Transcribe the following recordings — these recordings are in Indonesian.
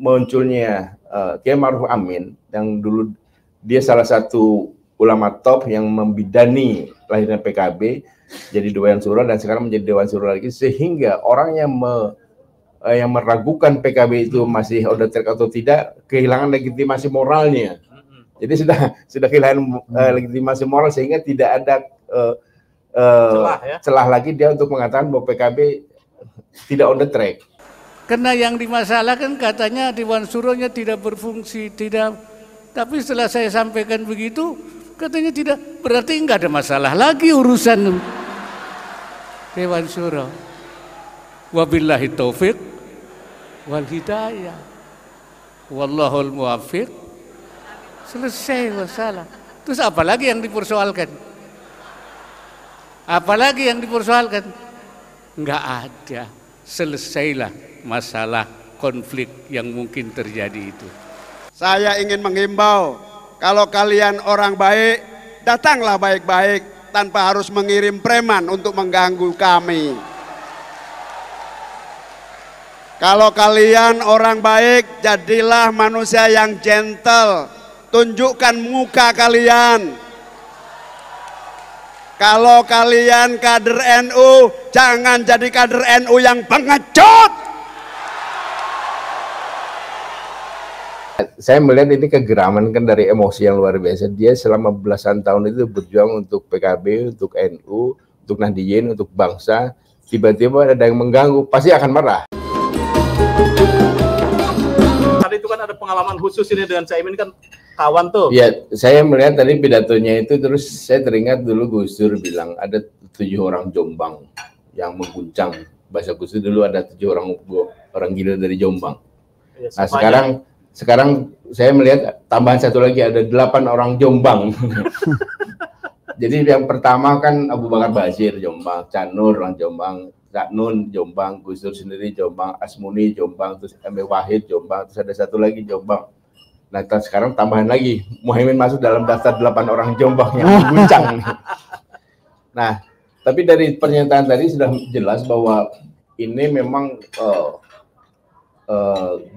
munculnya Kiai Ma'ruf Amin yang dulu dia salah satu ulama top yang membidani lahirnya PKB jadi Dewan Syuro dan sekarang menjadi Dewan Syuro lagi, sehingga orang yang meragukan PKB itu masih on the track atau tidak kehilangan legitimasi moralnya. Jadi sudah kehilangan legitimasi moral sehingga tidak ada celah lagi dia untuk mengatakan bahwa PKB tidak on the track. Karena yang dimasalahkan katanya Dewan Syuronya tidak berfungsi, tapi setelah saya sampaikan begitu, katanya tidak, berarti enggak ada masalah lagi urusan Dewan Syuro. Wabillahi taufiq wal hidayah. Wallahul muwaffiq. Selesai masalah. Terus apa lagi yang dipersoalkan? Apalagi yang dipersoalkan? Enggak ada. Selesailah masalah konflik yang mungkin terjadi itu. Saya ingin menghimbau, kalau kalian orang baik, datanglah baik-baik tanpa harus mengirim preman untuk mengganggu kami. Kalau kalian orang baik, jadilah manusia yang gentle, tunjukkan muka kalian. Kalau kalian kader NU, jangan jadi kader NU yang pengecut. Saya melihat ini kegeraman kan dari emosi yang luar biasa. Dia selama belasan tahun itu berjuang untuk PKB, untuk NU, untuk Nahdliyin, untuk bangsa. Tiba-tiba ada yang mengganggu, pasti akan marah. Tadi itu kan ada pengalaman khusus ini dengan Caimin kan kawan tuh. Ya, saya melihat tadi pidatonya itu, terus saya teringat dulu Gus Dur bilang ada 7 orang Jombang yang mengguncang. Bahasa Gus Dur dulu ada 7 orang gila dari Jombang. Ya, nah sekarang saya melihat tambahan satu lagi, ada 8 orang Jombang. Jadi yang pertama kan Abu Bakar Basir Jombang, Cak Nur orang Jombang, Cak Nun Jombang, Gus Dur sendiri Jombang, Asmuni Jombang, terus M.E. Wahid Jombang, terus ada satu lagi Jombang. Nah sekarang tambahan lagi, Muhaimin masuk dalam daftar 8 orang Jombang yang mengguncang. Nah, tapi dari pernyataan tadi sudah jelas bahwa ini memang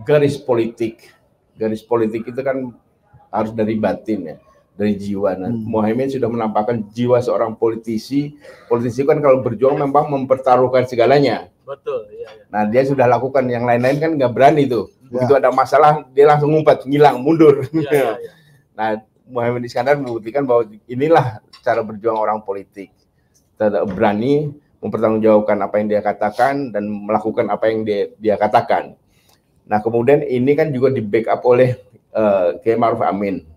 garis politik itu kan harus dari batin ya, dari jiwa. Nah, Muhaimin sudah menampakkan jiwa seorang politisi. Politisi kan kalau berjuang memang mempertaruhkan segalanya. Betul. Ya. Nah dia sudah lakukan, yang lain-lain kan nggak berani tuh. Begitu ada masalah dia langsung ngumpet, ngilang, mundur. Ya. Nah Muhaimin Iskandar membuktikan bahwa inilah cara berjuang orang politik. Tidak berani mempertanggungjawabkan apa yang dia katakan dan melakukan apa yang dia katakan. Nah kemudian ini kan juga di backup oleh Kiai Ma'ruf Amin.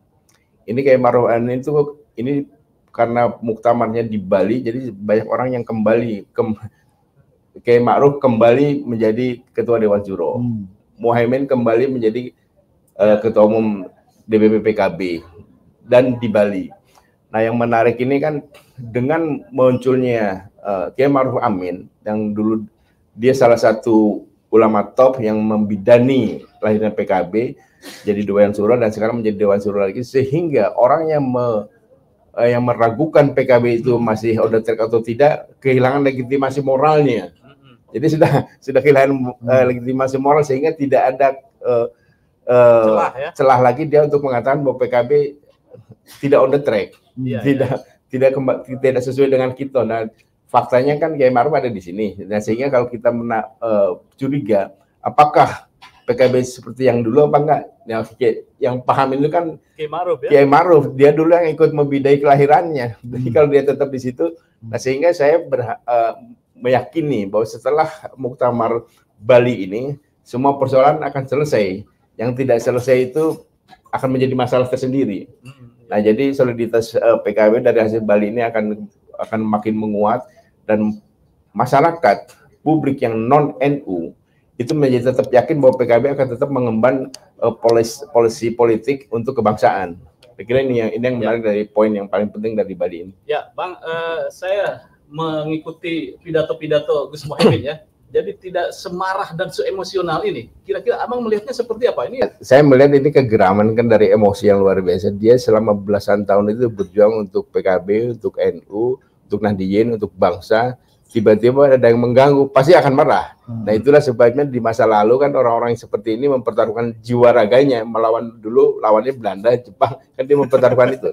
Ini Kiai Ma'ruf Amin itu ini karena muktamarnya di Bali, jadi banyak orang yang kembali Kiai Ma'ruf kembali menjadi ketua Dewan Syuro. Muhaimin kembali menjadi ketua umum DPP PKB dan di Bali. Nah yang menarik ini kan dengan munculnya Kiai Ma'ruf Amin yang dulu dia salah satu ulama top yang membidani lahirnya PKB jadi Dewan Syuro dan sekarang menjadi Dewan Syuro lagi, sehingga orang yang meragukan PKB itu masih on the track atau tidak kehilangan legitimasi moralnya. Jadi sudah kehilangan legitimasi moral sehingga tidak ada celah lagi dia untuk mengatakan bahwa PKB tidak on the track, tidak sesuai dengan kita. Nah, faktanya kan Kiai Ma'ruf ada di sini. Nah, sehingga kalau kita curiga apakah PKB seperti yang dulu apa enggak? Yang paham itu kan Kiai Ma'ruf, dia dulu yang ikut membidai kelahirannya. Jadi kalau dia tetap di situ, nah sehingga saya meyakini bahwa setelah Muktamar Bali ini semua persoalan akan selesai. Yang tidak selesai itu akan menjadi masalah tersendiri. Nah, jadi soliditas PKB dari hasil Bali ini akan makin menguat dan masyarakat publik yang non NU itu menjadi tetap yakin bahwa PKB akan tetap mengemban polisi politik untuk kebangsaan. Saya kira ini yang menarik dari poin yang paling penting dari Bali ini. Ya, Bang, saya mengikuti pidato-pidato Gus Muhaimin ya. Jadi tidak semarah dan seemosional ini. Kira-kira Abang melihatnya seperti apa ini? Saya melihat ini kegeraman kan dari emosi yang luar biasa. Dia selama belasan tahun itu berjuang untuk PKB, untuk NU, untuk Nahdliyin, untuk bangsa. tiba-tiba ada yang mengganggu, pasti akan marah. Nah itulah sebabnya di masa lalu kan orang-orang yang seperti ini mempertaruhkan jiwa raganya, melawan dulu lawannya Belanda, Jepang, kan dia mempertaruhkan itu.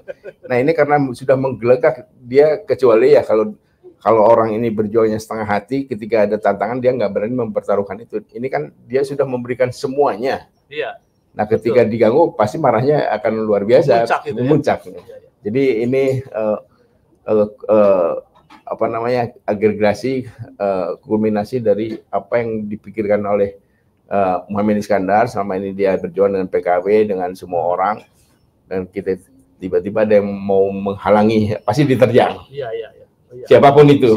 Nah ini karena sudah menggelegak dia, kecuali ya kalau orang ini berjuangnya setengah hati, ketika ada tantangan dia nggak berani mempertaruhkan itu. Ini kan dia sudah memberikan semuanya. Iya. Nah ketika diganggu pasti marahnya akan luar biasa, memuncak. Gitu ya. Jadi ini apa namanya, agregasi kulminasi dari apa yang dipikirkan oleh Muhammad Iskandar. Selama ini dia berjuang dengan PKB, dengan semua orang, dan kita tiba-tiba ada yang mau menghalangi, pasti diterjang. Iya. Siapapun itu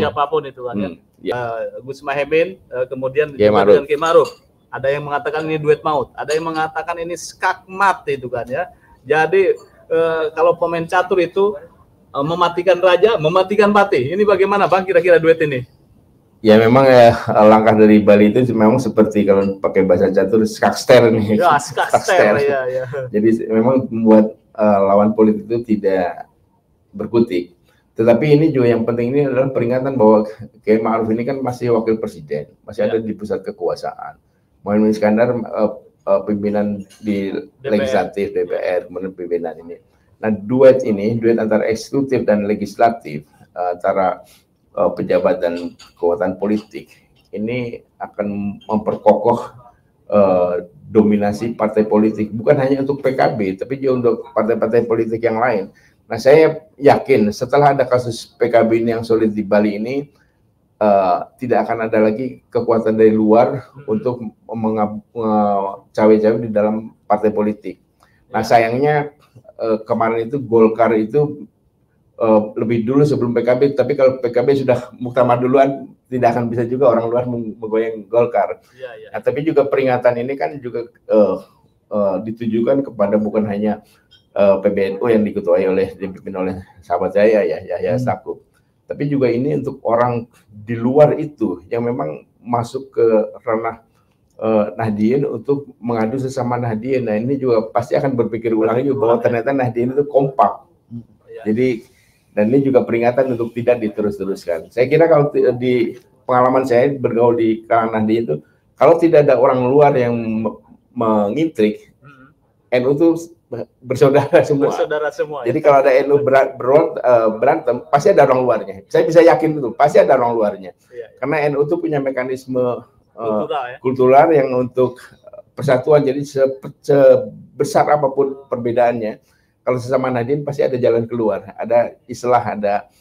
kan ya. Gus Mohaimin, kemudian Kiai Maruf. Kiai Maruf. Ada yang mengatakan ini duet maut, ada yang mengatakan ini skakmat itu kan ya. Jadi kalau pemain catur itu mematikan raja, mematikan patih. Ini bagaimana Bang kira-kira duet ini? Ya memang ya, langkah dari Bali itu memang seperti kalau pakai bahasa catur skakster nih. Ya, skakster ya. Jadi memang membuat lawan politik itu tidak berkutik. Tetapi ini juga yang penting ini adalah peringatan bahwa Kiai Ma'ruf ini kan masih wakil presiden, masih ada di pusat kekuasaan. Muhammad Iskandar pimpinan di legislatif DPR, kemudian pimpinan ini. Nah duet antara eksekutif dan legislatif, antara pejabat dan kekuatan politik, ini akan memperkokoh dominasi partai politik, bukan hanya untuk PKB, tapi juga untuk partai-partai politik yang lain. Nah saya yakin setelah ada kasus PKB ini yang solid di Bali ini, tidak akan ada lagi kekuatan dari luar untuk cawe-cawe di dalam partai politik. Nah sayangnya kemarin itu Golkar itu lebih dulu sebelum PKB, tapi kalau PKB sudah muktamar duluan, tidak akan bisa juga orang luar menggoyang Golkar. Nah, tapi juga peringatan ini kan juga ditujukan kepada bukan hanya PBNU yang dipimpin oleh sahabat saya ya, Yahya Stakuf, tapi juga ini untuk orang di luar itu yang memang masuk ke ranah Nahdien untuk mengadu sesama Nahdien. Nah ini juga pasti akan berpikir ulang juga bahwa ternyata Nahdien itu kompak. Jadi dan ini juga peringatan untuk tidak diterus-teruskan. Saya kira kalau di pengalaman saya bergaul di kalangan Nahdien itu, kalau tidak ada orang luar yang mengintrik, NU itu bersaudara semua. Jadi kalau ada NU berantem, pasti ada orang luarnya. Saya bisa yakin itu, pasti ada orang luarnya. Karena NU itu punya mekanisme kultural yang untuk persatuan. Jadi sebesar apapun perbedaannya, kalau sesama Nahdien pasti ada jalan keluar. Ada istilah, ada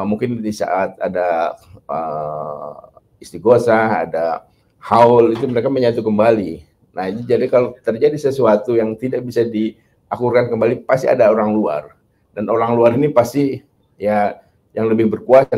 mungkin di saat ada istighosah, ada haul, itu mereka menyatu kembali. Nah, jadi kalau terjadi sesuatu yang tidak bisa diakurkan kembali, pasti ada orang luar. Dan orang luar ini pasti ya yang lebih berkuasa.